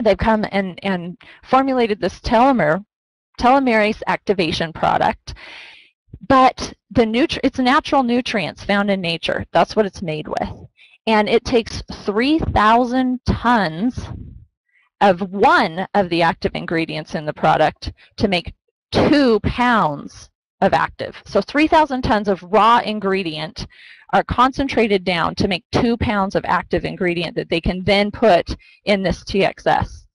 they've come and formulated this telomerase activation product. But it's natural nutrients found in nature. That's what it's made with. And it takes 3,000 tons of one of the active ingredients in the product to make 2 pounds of active. So 3,000 tons of raw ingredient are concentrated down to make 2 pounds of active ingredient that they can then put in this TSX,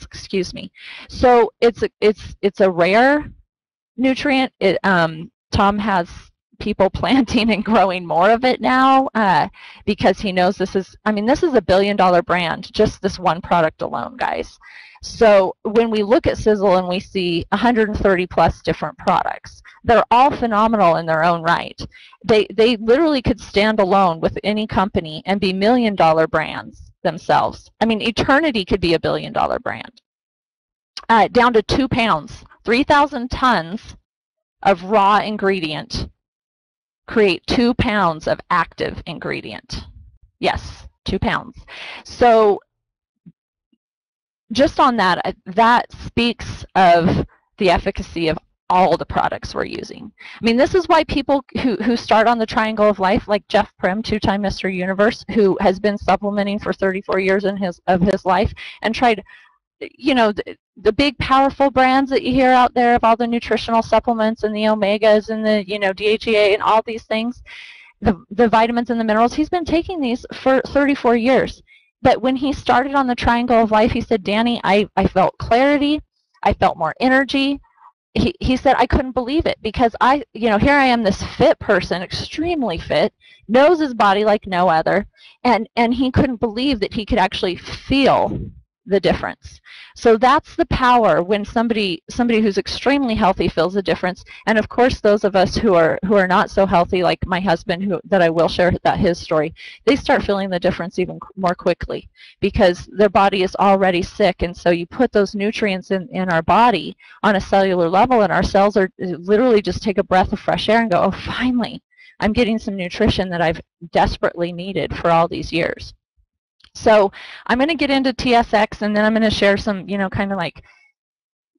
excuse me. So it's a rare nutrient. Tom has people planting and growing more of it now because he knows this is a $1 billion brand, just this one product alone, guys. So when we look at SISEL and we see 130 plus different products, they're all phenomenal in their own right. They literally could stand alone with any company and be $1 million brands themselves. I mean, Eternity could be a $1 billion brand. Down to 2 pounds, 3,000 tons of raw ingredient create 2 pounds of active ingredient. Yes, 2 pounds. So just on that, that speaks of the efficacy of all the products we're using. I mean, this is why people who start on the triangle of life, like Jeff Prim, 2-time Mr. Universe, who has been supplementing for 34 years of his life and tried, you know, the big powerful brands that you hear out there of all the nutritional supplements and the omegas and the, you know, DHEA and all these things, the vitamins and the minerals, he's been taking these for 34 years. But when he started on the triangle of life, he said, Danny, I felt clarity, I felt more energy. He said, I couldn't believe it because here I am, this fit person, extremely fit, knows his body like no other, and he couldn't believe that he could actually feel the difference. So that's the power when somebody who's extremely healthy feels the difference. And of course, those of us who are not so healthy, like my husband, that I will share his story, they start feeling the difference even more quickly because their body is already sick. And so you put those nutrients in our body on a cellular level, and our cells are literally just take a breath of fresh air and go, oh, finally, I'm getting some nutrition that I've desperately needed for all these years. So I'm going to get into TSX, and then I'm going to share some, you know, kind of like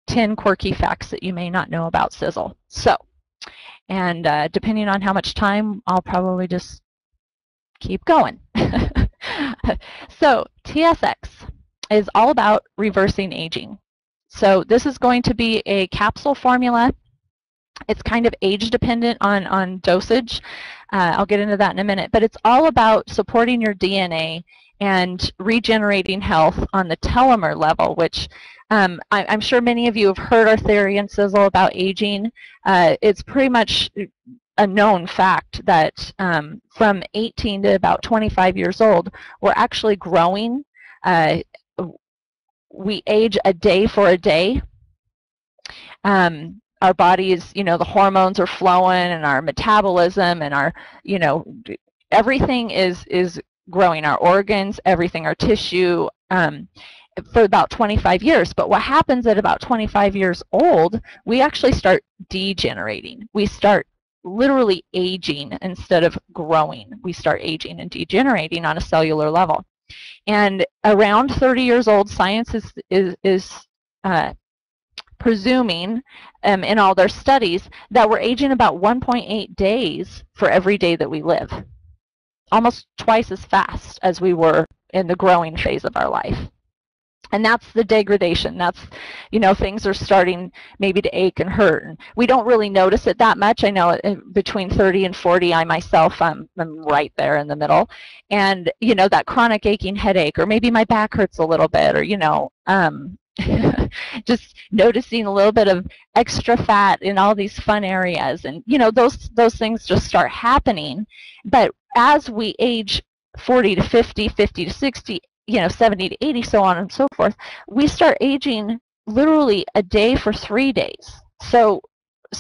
10 quirky facts that you may not know about SISEL. So, and depending on how much time, I'll probably just keep going. So TSX is all about reversing aging. So this is going to be a capsule formula. It's kind of age dependent on dosage. I'll get into that in a minute, but it's all about supporting your DNA and regenerating health on the telomere level, which I'm sure many of you have heard our theory in SISEL about aging. It's pretty much a known fact that from 18 to about 25 years old, we're actually growing. We age a day for a day. Our bodies, you know, the hormones are flowing, and our metabolism and our, you know, everything is growing, our organs, everything, our tissue, for about 25 years. But what happens at about 25 years old, we actually start degenerating. We start literally aging instead of growing. We start aging and degenerating on a cellular level. And around 30 years old, science is presuming in all their studies that we're aging about 1.8 days for every day that we live. Almost twice as fast as we were in the growing phase of our life. And that's the degradation. That's, you know, things are starting maybe to ache and hurt. And we don't really notice it that much. I know between 30 and 40, I myself, I'm right there in the middle. And, you know, that chronic aching headache, or maybe my back hurts a little bit, or, you know, just noticing a little bit of extra fat in all these fun areas. And, you know, those things just start happening. But as we age 40 to 50, 50 to 60, you know, 70 to 80, so on and so forth, we start aging literally a day for 3 days. So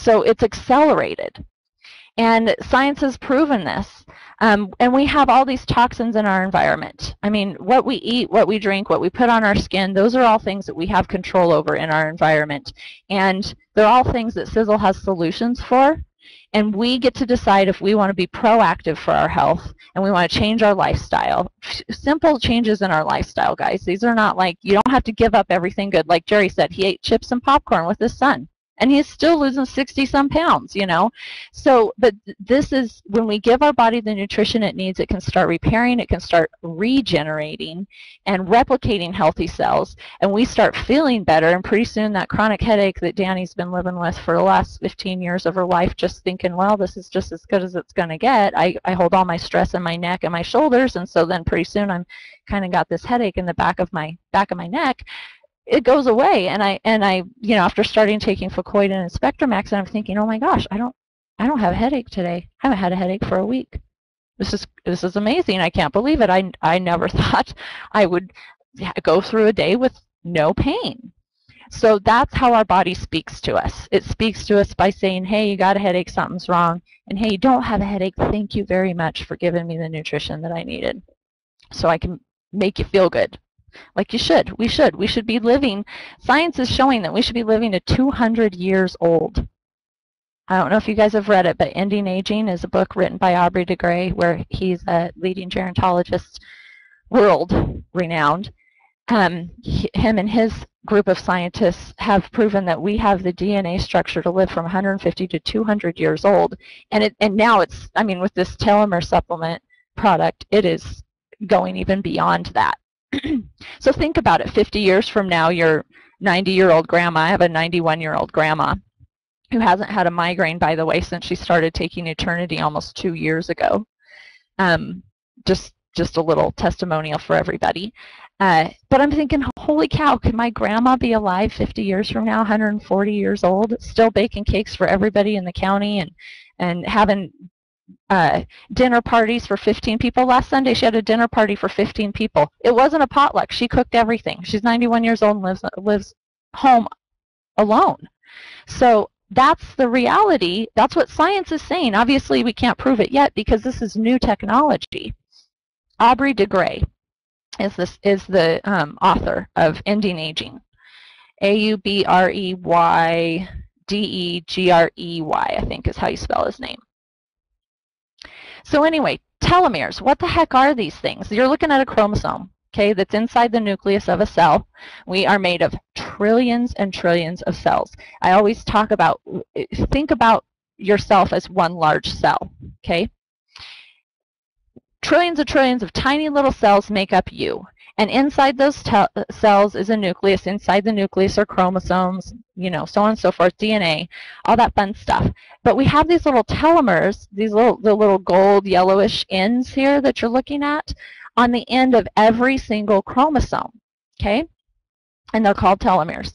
it's accelerated. And science has proven this. And we have all these toxins in our environment. I mean, what we eat, what we drink, what we put on our skin, those are all things that we have control over in our environment. And they're all things that SISEL has solutions for. And we get to decide if we want to be proactive for our health and we want to change our lifestyle. Simple changes in our lifestyle, guys. These are not like, you don't have to give up everything good. Like Jerry said, he ate chips and popcorn with his son, and he's still losing 60-some pounds, you know. So, but this is when we give our body the nutrition it needs, it can start repairing, it can start regenerating and replicating healthy cells, and we start feeling better, and pretty soon that chronic headache that Danny's been living with for the last 15 years of her life, just thinking, well, this is just as good as it's going to get. I hold all my stress in my neck and my shoulders, and so then pretty soon I'm kind of got this headache in the back of my neck. It goes away, and I you know, after starting taking Fucoid and Spectromax, and I'm thinking, oh my gosh, I don't have a headache today. I haven't had a headache for a week. This is amazing. I can't believe it. I never thought I would go through a day with no pain. So that's how our body speaks to us. It speaks to us by saying, hey, you got a headache, something's wrong, and hey, you don't have a headache, thank you very much for giving me the nutrition that I needed so I can make you feel good. Like you should. We should be living. Science is showing that we should be living to 200 years old. I don't know if you guys have read it, but Ending Aging is a book written by Aubrey de Grey, where he's a leading gerontologist, world renowned. Him and his group of scientists have proven that we have the DNA structure to live from 150 to 200 years old. And now it's, I mean, with this telomere supplement product, it is going even beyond that. So think about it. 50 years from now, your 90-year-old grandma, I have a 91-year-old grandma who hasn't had a migraine, by the way, since she started taking Eternity almost 2 years ago. Just a little testimonial for everybody. But I'm thinking, holy cow, can my grandma be alive 50 years from now, 140 years old, still baking cakes for everybody in the county and having dinner parties for 15 people. Last Sunday she had a dinner party for 15 people. It wasn't a potluck. She cooked everything. She's 91 years old and lives home alone. So that's the reality. That's what science is saying. Obviously we can't prove it yet because this is new technology. Aubrey de Grey is the author of Ending Aging. AubreyDegrey, I think is how you spell his name. So anyway, telomeres, what the heck are these things? You're looking at a chromosome, okay, that's inside the nucleus of a cell. We are made of trillions and trillions of cells. I always talk about, think about yourself as one large cell, okay? Trillions and trillions of tiny little cells make up you. And inside those cells is a nucleus. Inside the nucleus are chromosomes, you know, so on and so forth, DNA, all that fun stuff. But we have these little telomeres, the little gold yellowish ends here that you're looking at on the end of every single chromosome, okay? And they're called telomeres.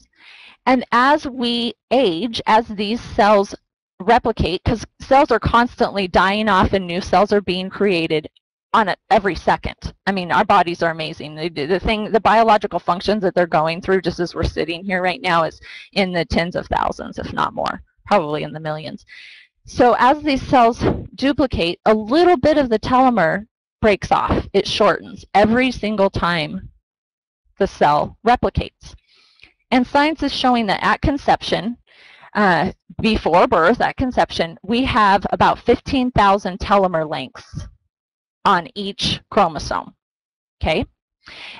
And as we age, as these cells replicate, because cells are constantly dying off and new cells are being created on it every second. I mean, our bodies are amazing. The biological functions that they're going through just as we're sitting here right now is in the tens of thousands, if not more, probably in the millions. So as these cells duplicate, a little bit of the telomere breaks off. It shortens every single time the cell replicates. And science is showing that at conception, before birth, at conception, we have about 15,000 telomere lengths on each chromosome, okay?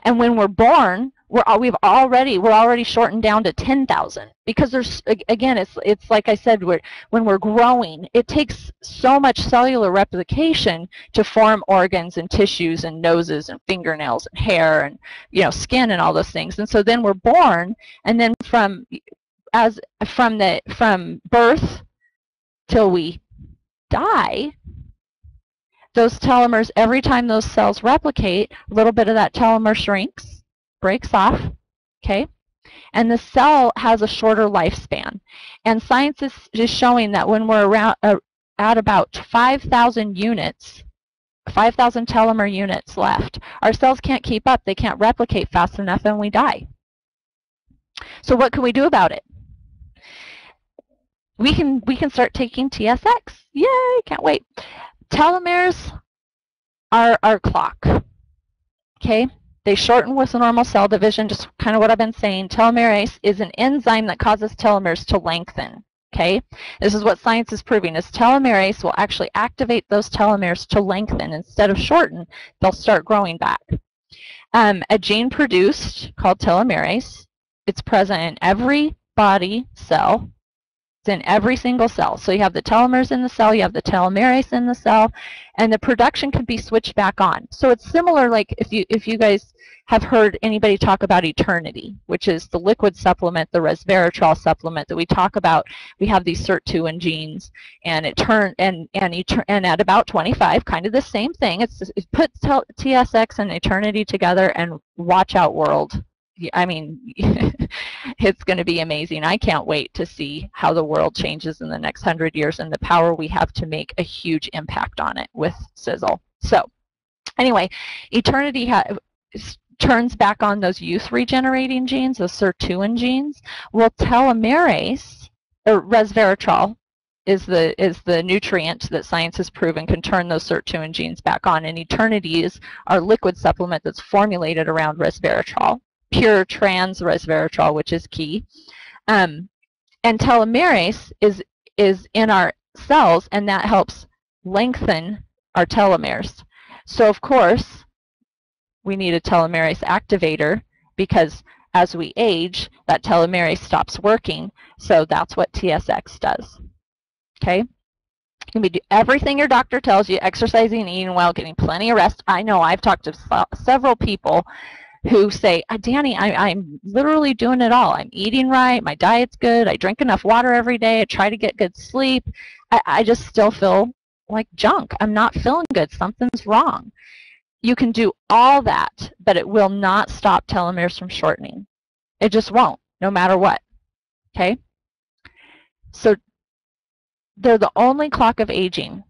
And when we're born, we're already shortened down to 10,000 because there's, again, it's like I said, when we're growing, it takes so much cellular replication to form organs and tissues and noses and fingernails and hair and, you know, skin and all those things. And so then we're born, and then from birth till we die, those telomeres, every time those cells replicate, a little bit of that telomere shrinks, breaks off, okay? And the cell has a shorter lifespan. And science is showing that when we're around, at about 5,000 units, 5,000 telomere units left, our cells can't keep up. They can't replicate fast enough and we die. So what can we do about it? We can start taking TSX. Yay, can't wait. Telomeres are our clock, okay? They shorten with normal cell division, just kind of what I've been saying. Telomerase is an enzyme that causes telomeres to lengthen, Okay, this is what science is proving, is telomerase will actually activate those telomeres to lengthen. Instead of shorten, they'll start growing back. A gene produced called telomerase, it's present in every body cell. It's in every single cell. So you have the telomeres in the cell, you have the telomerase in the cell, and the production can be switched back on. So it's similar, like if you guys have heard anybody talk about Eternity, which is the liquid supplement, the resveratrol supplement that we talk about. We have these SIRT2 genes, and it and at about 25, kind of the same thing. It puts TSX and Eternity together, and watch out, world. I mean, it's going to be amazing. I can't wait to see how the world changes in the next 100 years and the power we have to make a huge impact on it with SISEL. So anyway, Eternity turns back on those youth regenerating genes, those SIRT2 genes. Well, telomerase, or resveratrol, is the nutrient that science has proven can turn those SIRT2 genes back on. And Eternity is our liquid supplement that's formulated around resveratrol. Pure trans resveratrol, which is key. And telomerase is in our cells, and that helps lengthen our telomeres. So of course, we need a telomerase activator, because as we age, that telomerase stops working. So that's what TSX does. Okay? You can do everything your doctor tells you, exercising, eating well, getting plenty of rest. I know I've talked to several people who say, Danny, I'm literally doing it all. I'm eating right, my diet's good, I drink enough water every day, I try to get good sleep. I just still feel like junk. I'm not feeling good. Something's wrong. You can do all that, but it will not stop telomeres from shortening. It just won't, no matter what. Okay? So they're the only clock of aging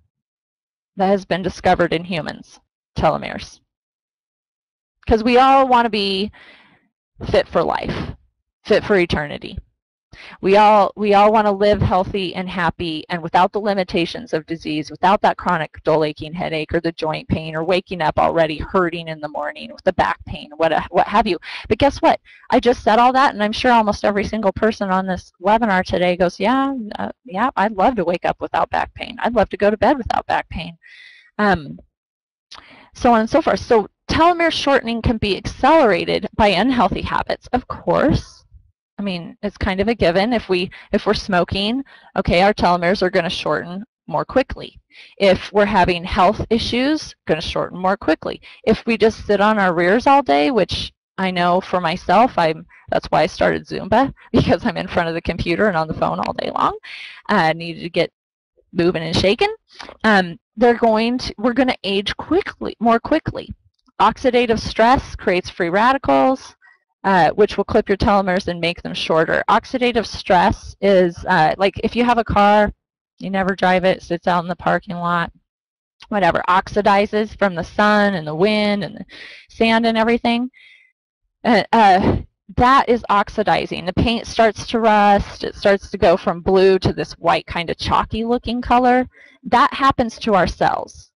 that has been discovered in humans, telomeres. Because we all want to be fit for life, fit for eternity. We all want to live healthy and happy and without the limitations of disease, without that chronic dull aching headache or the joint pain or waking up already hurting in the morning with the back pain, what have you. But guess what? I just said all that, and I'm sure almost every single person on this webinar today goes, yeah, I'd love to wake up without back pain. I'd love to go to bed without back pain. So on and so forth. So telomere shortening can be accelerated by unhealthy habits, of course. I mean, it's kind of a given. If we're smoking, okay, our telomeres are going to shorten more quickly. If we're having health issues, going to shorten more quickly. If we just sit on our rears all day, which I know for myself, that's why I started Zumba, because I'm in front of the computer and on the phone all day long. I needed to get moving and shaking. We're going to age more quickly. Oxidative stress creates free radicals, which will clip your telomeres and make them shorter. Oxidative stress is like if you have a car, you never drive it, sits out in the parking lot, whatever, oxidizes from the sun and the wind and the sand and everything. That is oxidizing. The paint starts to rust. It starts to go from blue to this white kind of chalky looking color. That happens to our cells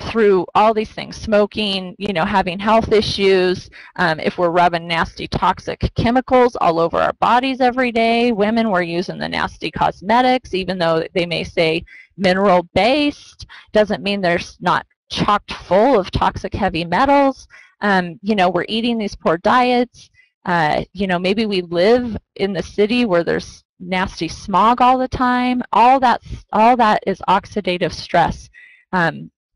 through all these things, smoking, having health issues, if we're rubbing nasty toxic chemicals all over our bodies every day. Women, we're using the nasty cosmetics, even though they may say mineral based, doesn't mean they're not chocked full of toxic heavy metals. We're eating these poor diets. Maybe we live in the city where there's nasty smog all the time. All that is oxidative stress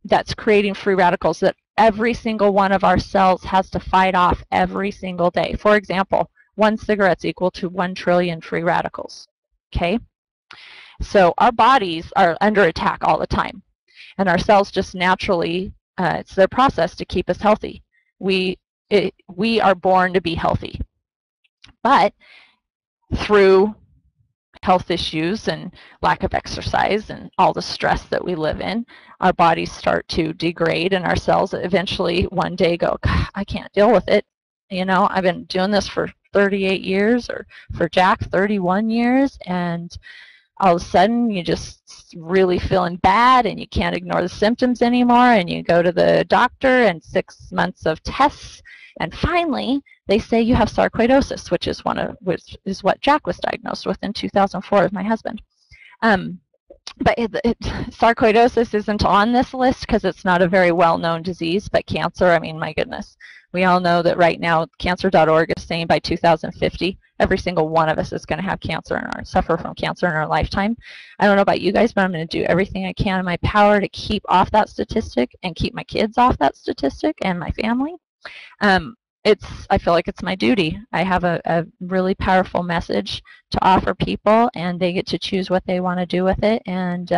that's creating free radicals that every single one of our cells has to fight off every single day. For example, 1 cigarette's equal to 1 trillion free radicals. Okay? So our bodies are under attack all the time. And our cells just naturally, it's their process to keep us healthy. We are born to be healthy. But through health issues and lack of exercise and all the stress that we live in, our bodies start to degrade, and our cells eventually one day go, I can't deal with it. I've been doing this for 38 years, or for Jack, 31 years, and all of a sudden you just really feeling bad and you can't ignore the symptoms anymore, and you go to the doctor, and 6 months of tests And finally, they say you have sarcoidosis, which is what Jack was diagnosed with in 2004 with my husband. But sarcoidosis isn't on this list because it's not a very well-known disease, but cancer, I mean, my goodness. We all know that right now, cancer.org is saying by 2050, every single one of us is going to have cancer or suffer from cancer in our lifetime. I don't know about you guys, but I'm going to do everything I can in my power to keep off that statistic and keep my kids off that statistic and my family. I feel like it's my duty. I have a really powerful message to offer people, and they get to choose what they want to do with it. And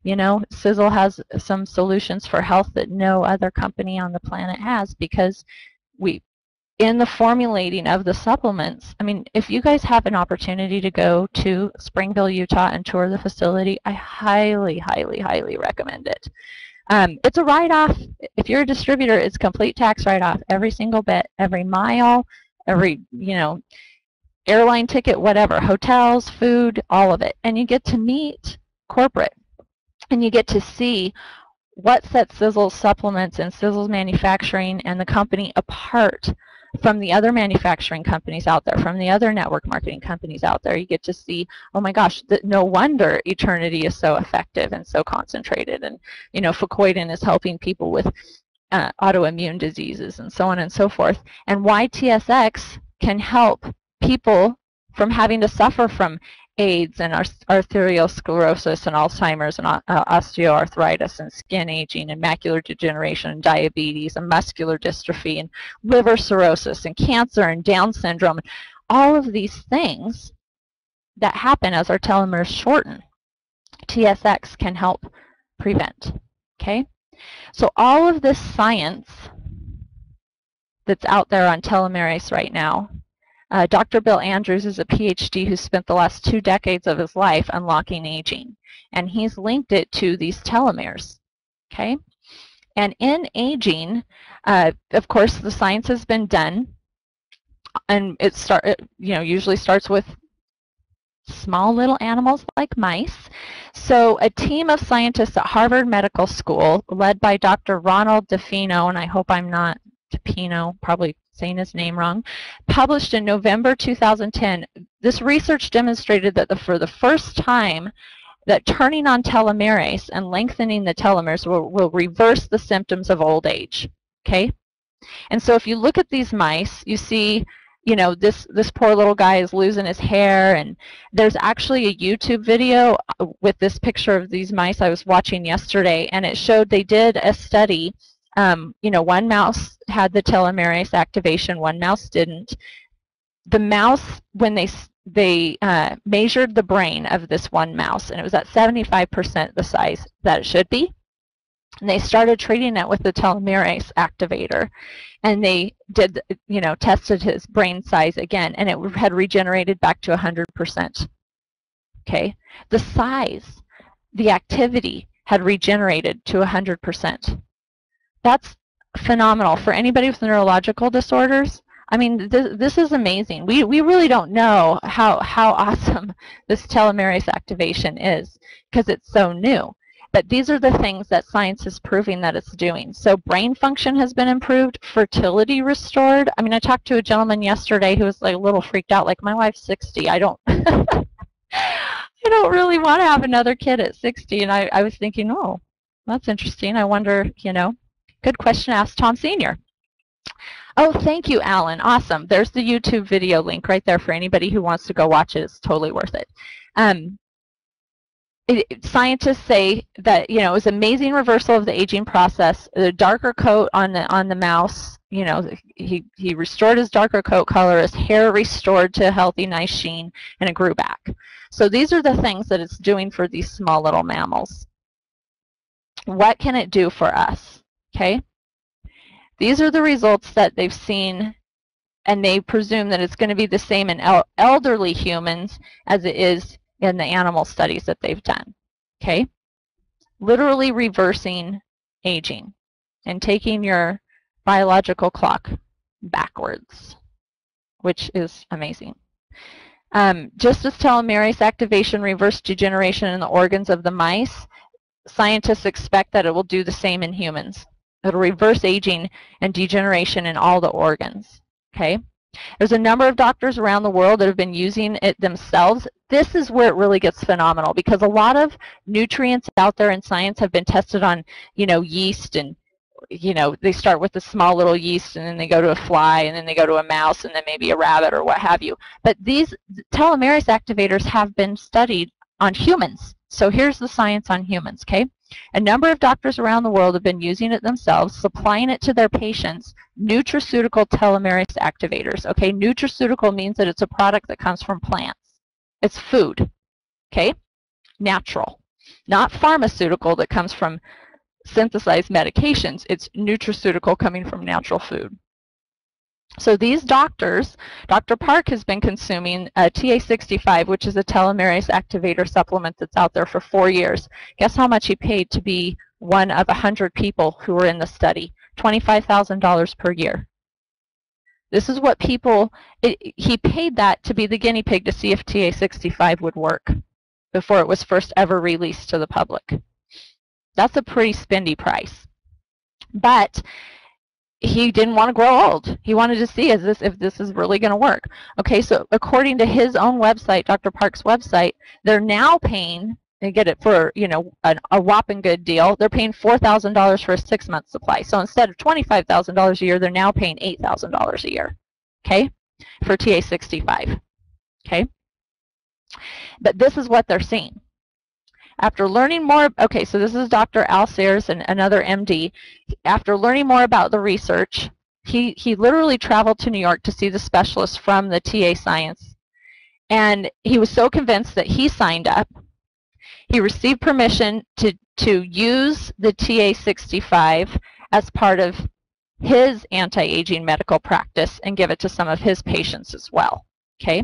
you know, SISEL has some solutions for health that no other company on the planet has, because in the formulating of the supplements, I mean, if you guys have an opportunity to go to Springville, Utah and tour the facility, I highly, highly, highly recommend it. It's a write-off. If you're a distributor, it's complete tax write-off. Every single bit, every mile, every, you know, airline ticket, whatever, hotels, food, all of it. And you get to meet corporate, and you get to see what sets SISEL supplements and SISEL's manufacturing and the company apart from the other manufacturing companies out there, from the other network marketing companies out there. You get to see, oh my gosh, no wonder Eternity is so effective and so concentrated. And, you know, Fucoidan is helping people with autoimmune diseases and so on and so forth. And why TSX can help people from having to suffer from AIDS and arteriosclerosis and Alzheimer's and osteoarthritis and skin aging and macular degeneration and diabetes and muscular dystrophy and liver cirrhosis and cancer and Down syndrome. All of these things that happen as our telomeres shorten, TSX can help prevent. Okay? So all of this science that's out there on telomerase right now, Dr. Bill Andrews is a PhD who spent the last 2 decades of his life unlocking aging, and he's linked it to these telomeres. Okay, and in aging, of course, the science has been done, and it usually starts with small little animals like mice. So a team of scientists at Harvard Medical School, led by Dr. Ronald DeFino, and I hope I'm not DePino, probably saying his name wrong, published in November 2010. This research demonstrated that for the first time that turning on telomerase and lengthening the telomeres will reverse the symptoms of old age. Okay? And so if you look at these mice, you see, you know, this poor little guy is losing his hair, and there's actually a YouTube video with this picture of these mice I was watching yesterday, and it showed they did a study. You know, one mouse had the telomerase activation, one mouse didn't. The mouse, when they measured the brain of this one mouse, and it was at 75% the size that it should be, and they started treating it with the telomerase activator, and they did, you know, tested his brain size again, and it had regenerated back to 100%. Okay, the size, the activity had regenerated to 100%. That's phenomenal for anybody with neurological disorders. I mean, this is amazing. We really don't know how awesome this telomerase activation is because it's so new. But these are the things that science is proving that it's doing. So brain function has been improved, fertility restored. I mean, I talked to a gentleman yesterday who was like a little freaked out, like, my wife's 60. I don't I don't really want to have another kid at 60. And I was thinking, oh, that's interesting. I wonder, you know. Good question asked Tom Sr. Oh, thank you, Alan. Awesome. There's the YouTube video link right there for anybody who wants to go watch it. It's totally worth it. Scientists say that, you know, it was amazing reversal of the aging process. The darker coat on the mouse, you know, he restored his darker coat color, his hair restored to a healthy, nice sheen, and it grew back. So these are the things that it's doing for these small little mammals. What can it do for us? Okay, these are the results that they've seen, and they presume that it's going to be the same in elderly humans as it is in the animal studies that they've done. Okay, literally reversing aging and taking your biological clock backwards, which is amazing. Just as telomerase activation reversed degeneration in the organs of the mice, scientists expect that it will do the same in humans. It'll reverse aging and degeneration in all the organs, okay? There's a number of doctors around the world that have been using it themselves. This is where it really gets phenomenal, because a lot of nutrients out there in science have been tested on, yeast, and, they start with a small little yeast, and then they go to a fly, and then they go to a mouse, and then maybe a rabbit or what have you. But these telomerase activators have been studied on humans. So here's the science on humans, okay? A number of doctors around the world have been using it themselves, supplying it to their patients, nutraceutical telomerase activators. Okay, nutraceutical means that it's a product that comes from plants. It's food, okay? Natural. Not pharmaceutical that comes from synthesized medications. It's nutraceutical coming from natural food. So these doctors, Dr. Park has been consuming TA65, which is a telomerase activator supplement that's out there for 4 years. Guess how much he paid to be one of 100 people who were in the study? $25,000 per year. This is what people, he paid that to be the guinea pig to see if TA65 would work before it was first ever released to the public. That's a pretty spendy price. But he didn't want to grow old. He wanted to see if this is really going to work. Okay, so according to his own website, Dr. Park's website, they're now paying, they get it for, a whopping good deal. They're paying $4,000 for a 6-month supply. So instead of $25,000 a year, they're now paying $8,000 a year, okay, for TA65, okay? But this is what they're seeing. After learning more, okay, so this is Dr. Al Sayers, and another MD. After learning more about the research, he literally traveled to New York to see the specialist from the TA Science. And he was so convinced that he signed up. He received permission to use the TA65 as part of his anti-aging medical practice and give it to some of his patients as well, okay?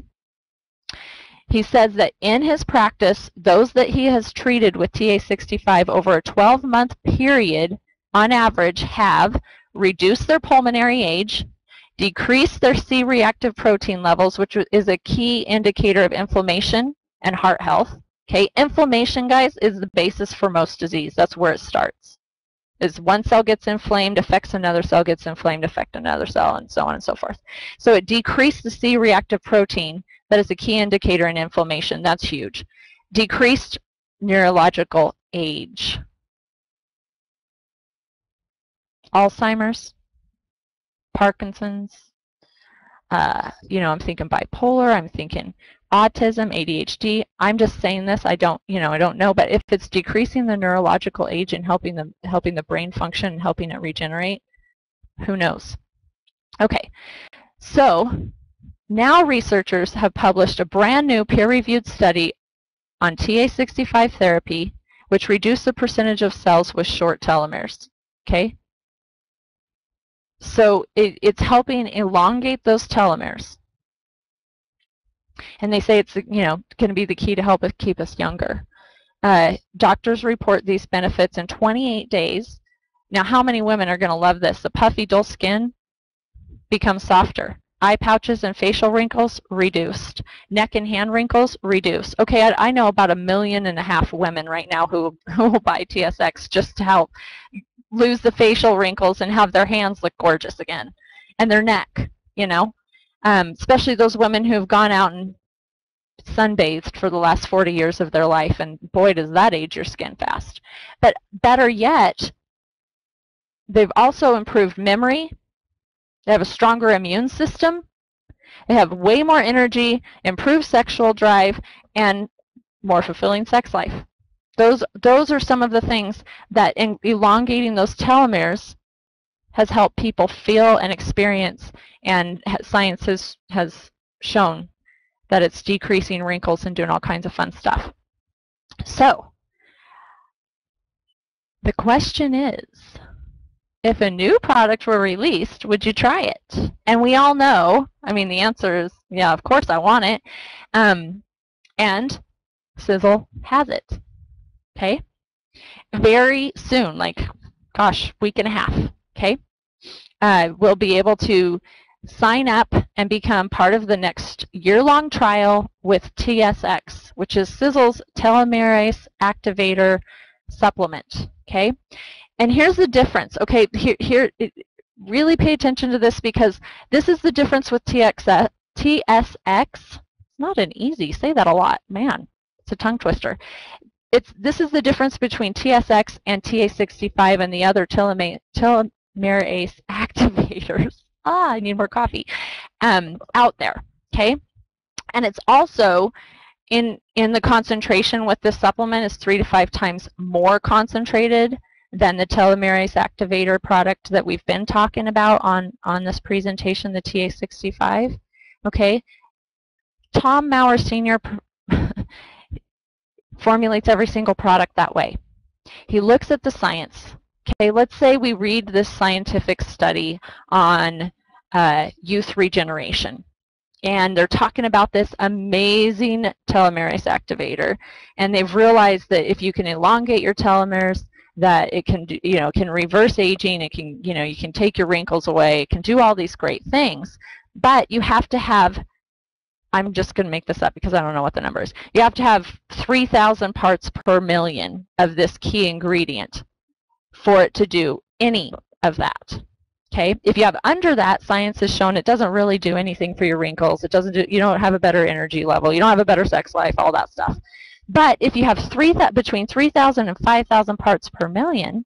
He says that in his practice, those that he has treated with TA65 over a 12-month period, on average, have reduced their pulmonary age, decreased their C-reactive protein levels, which is a key indicator of inflammation and heart health. Okay, inflammation, guys, is the basis for most disease. That's where it starts. Is one cell gets inflamed, affects another cell, gets inflamed, affects another cell, and so on and so forth. So it decreased the C-reactive protein. That is a key indicator in inflammation. That's huge. Decreased neurological age. Alzheimer's, Parkinson's, I'm thinking bipolar, I'm thinking autism, ADHD. I'm just saying this, I don't know, but if it's decreasing the neurological age and helping the brain function and helping it regenerate, who knows? Okay, so now researchers have published a brand new peer-reviewed study on TA65 therapy, which reduced the percentage of cells with short telomeres, okay? So it's helping elongate those telomeres. And they say it's, going to be the key to help us keep us younger. Doctors report these benefits in 28 days. Now, how many women are going to love this? The puffy, dull skin becomes softer. Eye pouches and facial wrinkles reduced. Neck and hand wrinkles reduced. Okay, I know about 1.5 million women right now who will buy TSX just to help lose the facial wrinkles and have their hands look gorgeous again, and their neck, especially those women who have gone out and sunbathed for the last 40 years of their life, and boy, does that age your skin fast. But better yet, they've also improved memory. They have a stronger immune system. They have way more energy, improved sexual drive, and more fulfilling sex life. Those are some of the things that in elongating those telomeres has helped people feel and experience, and science has shown that it's decreasing wrinkles and doing all kinds of fun stuff. So the question is, if a new product were released, would you try it? And we all know, the answer is, yeah, of course I want it. And SISEL has it. Okay? Very soon, like, gosh, week and a half, okay? We'll be able to sign up and become part of the next year-long trial with TSX, which is SISEL's telomerase activator supplement, okay? And here's the difference. Okay, really pay attention to this, because this is the difference with TSX. It's not an easy, say that a lot, man, it's a tongue twister. This is the difference between TSX and TA65 and the other telomerase activators. I need more coffee. Out there, okay? And it's also in the concentration with this supplement is 3 to 5 times more concentrated than the telomerase activator product that we've been talking about on this presentation, the TA65. Okay, Tom Maurer Sr. formulates every single product that way. He looks at the science. Okay, let's say we read this scientific study on youth regeneration, and they're talking about this amazing telomerase activator, and they've realized that if you can elongate your telomeres, that it can do, can reverse aging, it can, you can take your wrinkles away, it can do all these great things, but you have to have, I'm just going to make this up because I don't know what the number is, you have to have 3,000 parts per million of this key ingredient for it to do any of that. Okay, if you have under that, science has shown it doesn't really do anything for your wrinkles. It doesn't do, you don't have a better energy level, you don't have a better sex life, all that stuff. But if you have between 3,000 and 5,000 parts per million,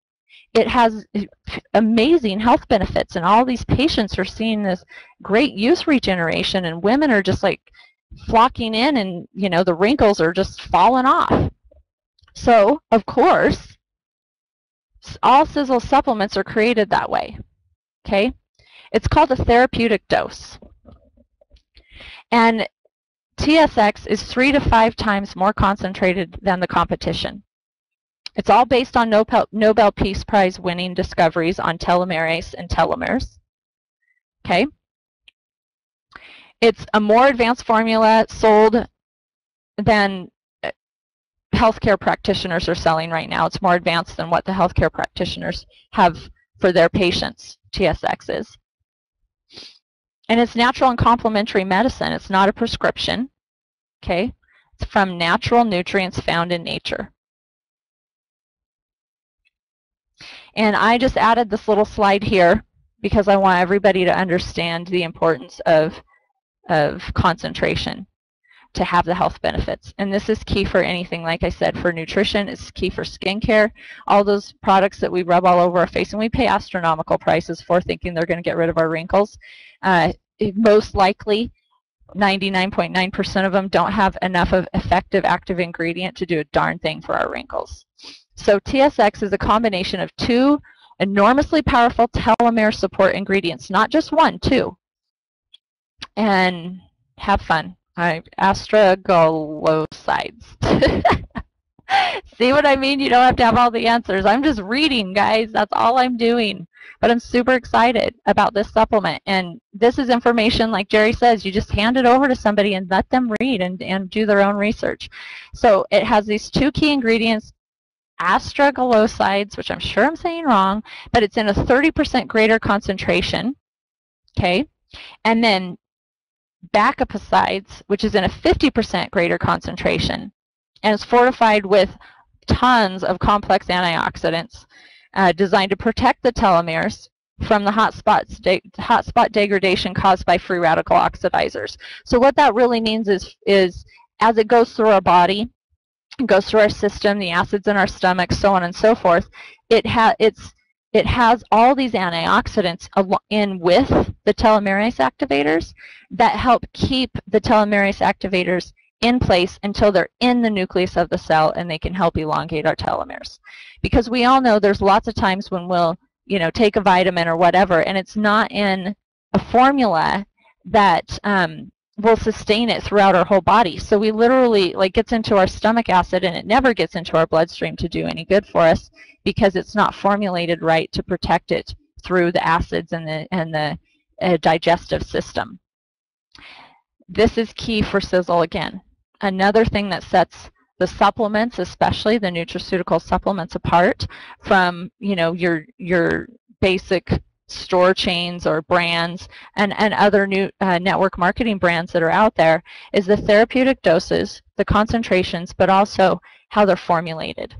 it has amazing health benefits, and all these patients are seeing this great youth regeneration, and women are just like flocking in, and the wrinkles are just falling off. So of course, all SISEL supplements are created that way. Okay, it's called a therapeutic dose, and TSX is 3 to 5 times more concentrated than the competition. It's all based on Nobel Peace Prize winning discoveries on telomerase and telomeres. Okay, it's a more advanced formula sold than healthcare practitioners are selling right now. It's more advanced than what the healthcare practitioners have for their patients. TSX is. And it's natural and complementary medicine. It's not a prescription. Okay? It's from natural nutrients found in nature. And I just added this little slide here because I want everybody to understand the importance of concentration to have the health benefits. And this is key for anything, like I said, for nutrition. It's key for skincare. All those products that we rub all over our face and we pay astronomical prices for, thinking they're going to get rid of our wrinkles. Most likely, 99.9% of them don't have enough of effective active ingredient to do a darn thing for our wrinkles. So TSX is a combination of 2 enormously powerful telomere support ingredients, not just 1, 2. And have fun. Astragalosides. See what I mean? You don't have to have all the answers. I'm just reading, guys. That's all I'm doing. But I'm super excited about this supplement. And this is information, like Jerry says, you just hand it over to somebody and let them read and do their own research. So it has these 2 key ingredients, astragalosides, which I'm sure I'm saying wrong, but it's in a 30% greater concentration. Okay? And then bacapicides, which is in a 50% greater concentration, and it's fortified with tons of complex antioxidants designed to protect the telomeres from the hotspot degradation caused by free radical oxidizers. So what that really means is as it goes through our body, it goes through our system, the acids in our stomach, so on and so forth, it has all these antioxidants in with the telomerase activators that help keep the telomerase activators in place until they're in the nucleus of the cell and they can help elongate our telomeres. Because we all know there's lots of times when we'll, take a vitamin or whatever, and it's not in a formula that will sustain it throughout our whole body. So we literally, gets into our stomach acid and it never gets into our bloodstream to do any good for us because it's not formulated right to protect it through the acids and the digestive system. This is key for SISEL again. Another thing that sets the supplements, especially the nutraceutical supplements, apart from your basic store chains or brands and other new network marketing brands that are out there, is the therapeutic doses, the concentrations, but also how they're formulated.